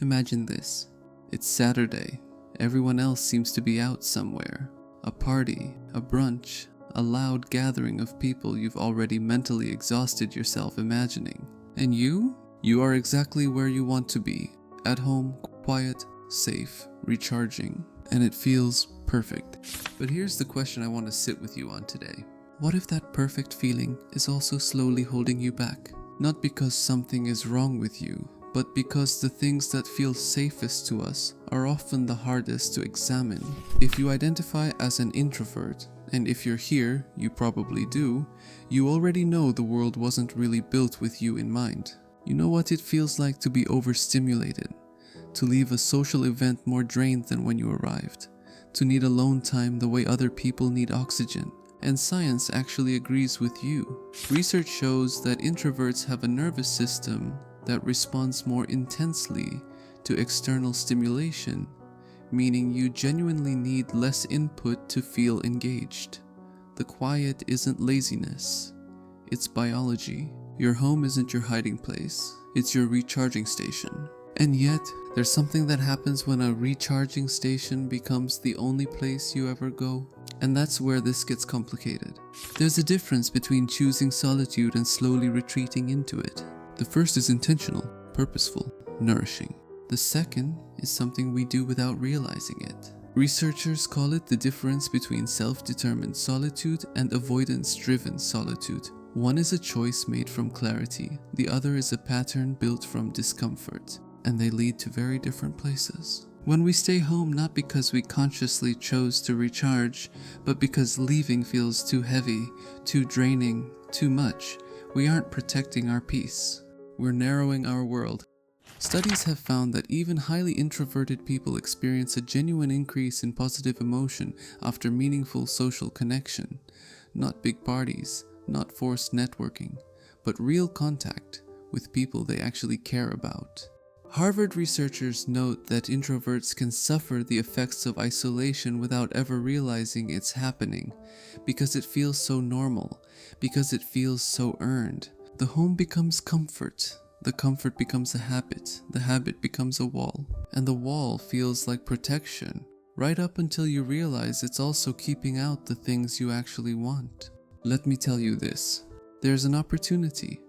Imagine this. It's Saturday. Everyone else seems to be out somewhere. A party, a brunch, a loud gathering of people you've already mentally exhausted yourself imagining. And you? You are exactly where you want to be. At home, quiet, safe, recharging. And it feels perfect. But here's the question I want to sit with you on today. What if that perfect feeling is also slowly holding you back? Not because something is wrong with you, but because the things that feel safest to us are often the hardest to examine. If you identify as an introvert, and if you're here, you probably do, you already know the world wasn't really built with you in mind. You know what it feels like to be overstimulated, to leave a social event more drained than when you arrived, to need alone time the way other people need oxygen. And science actually agrees with you. Research shows that introverts have a nervous system that responds more intensely to external stimulation, meaning you genuinely need less input to feel engaged. The quiet isn't laziness, it's biology. Your home isn't your hiding place, it's your recharging station. And yet, there's something that happens when a recharging station becomes the only place you ever go. And that's where this gets complicated. There's a difference between choosing solitude and slowly retreating into it. The first is intentional, purposeful, nourishing. The second is something we do without realizing it. Researchers call it the difference between self-determined solitude and avoidance-driven solitude. One is a choice made from clarity, the other is a pattern built from discomfort, and they lead to very different places. When we stay home not because we consciously chose to recharge, but because leaving feels too heavy, too draining, too much, we aren't protecting our peace. We're narrowing our world. Studies have found that even highly introverted people experience a genuine increase in positive emotion after meaningful social connection. Not big parties, not forced networking, but real contact with people they actually care about. Harvard researchers note that introverts can suffer the effects of isolation without ever realizing it's happening, because it feels so normal, because it feels so earned. The home becomes comfort, the comfort becomes a the habit becomes a wall, and the wall feels like protection, right up until you realize it's also keeping out the things you actually want. Let me tell you this, there's an opportunity,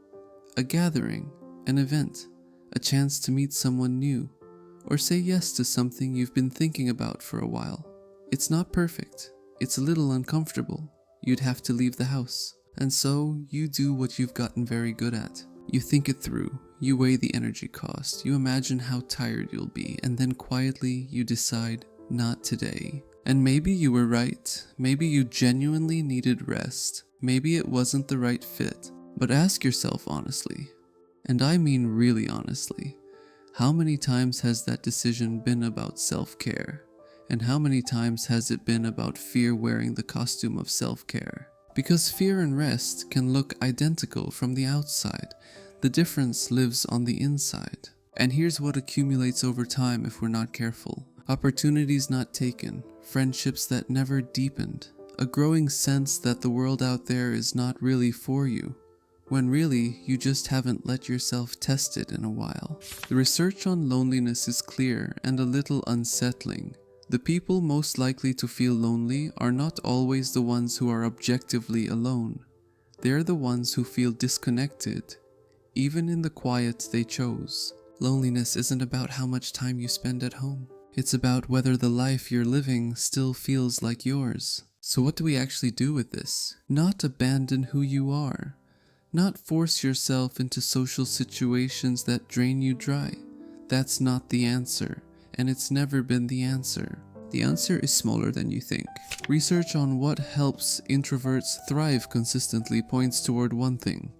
a gathering, an event, a chance to meet someone new, or say yes to something you've been thinking about for a while. It's not perfect, it's a little uncomfortable, you'd have to leave the house, and so you do what you've gotten very good at. You think it through, you weigh the energy cost, you imagine how tired you'll be, and then quietly you decide, not today. And maybe you were right, maybe you genuinely needed rest, maybe it wasn't the right fit, but ask yourself honestly, and I mean really honestly, how many times has that decision been about self-care? And how many times has it been about fear wearing the costume of self-care? Because fear and rest can look identical from the outside. The difference lives on the inside. And here's what accumulates over time if we're not careful. Opportunities not taken, friendships that never deepened, a growing sense that the world out there is not really for you, when really you just haven't let yourself test it in a while. The research on loneliness is clear and a little unsettling. The people most likely to feel lonely are not always the ones who are objectively alone. They're the ones who feel disconnected, even in the quiet they chose. Loneliness isn't about how much time you spend at home. It's about whether the life you're living still feels like yours. So what do we actually do with this? Not abandon who you are. Not force yourself into social situations that drain you dry. That's not the answer, and it's never been the answer. The answer is smaller than you think. Research on what helps introverts thrive consistently points toward one thing: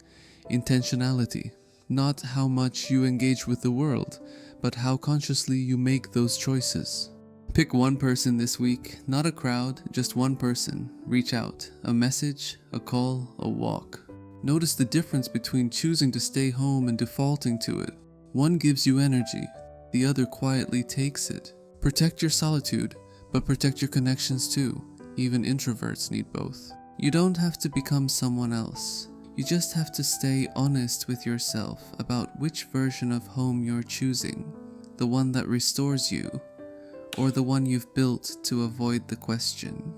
intentionality. Not how much you engage with the world, but how consciously you make those choices. Pick one person this week, not a crowd, just one person. Reach out. A message, a call, a walk. Notice the difference between choosing to stay home and defaulting to it. One gives you energy, the other quietly takes it. Protect your solitude, but protect your connections too. Even introverts need both. You don't have to become someone else. You just have to stay honest with yourself about which version of home you're choosing. the one that restores you, or the one you've built to avoid the question?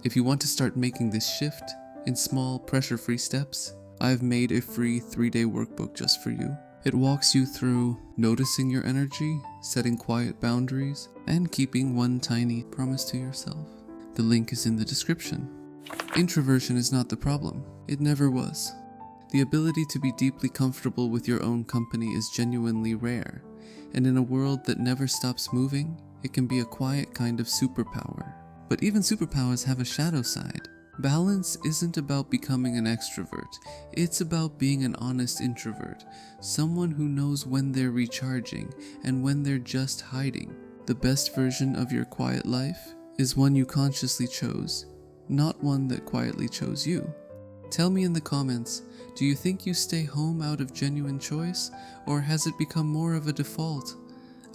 If you want to start making this shift in small, pressure-free steps, I've made a free 3-day workbook just for you. It walks you through noticing your energy, setting quiet boundaries, and keeping one tiny promise to yourself. The link is in the description. Introversion is not the problem. It never was. The ability to be deeply comfortable with your own company is genuinely rare, and in a world that never stops moving, it can be a quiet kind of superpower. But even superpowers have a shadow side. Balance isn't about becoming an extrovert, it's about being an honest introvert, someone who knows when they're recharging and when they're just hiding. The best version of your quiet life is one you consciously chose, not one that quietly chose you. Tell me in the comments, do you think you stay home out of genuine choice, or has it become more of a default?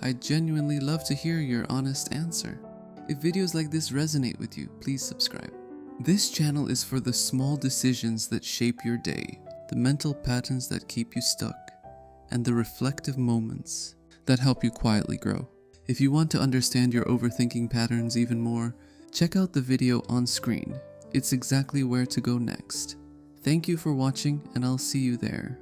I'd genuinely love to hear your honest answer. If videos like this resonate with you, please subscribe. This channel is for the small decisions that shape your day, the mental patterns that keep you stuck, and the reflective moments that help you quietly grow. If you want to understand your overthinking patterns even more, check out the video on screen. It's exactly where to go next. Thank you for watching, and I'll see you there.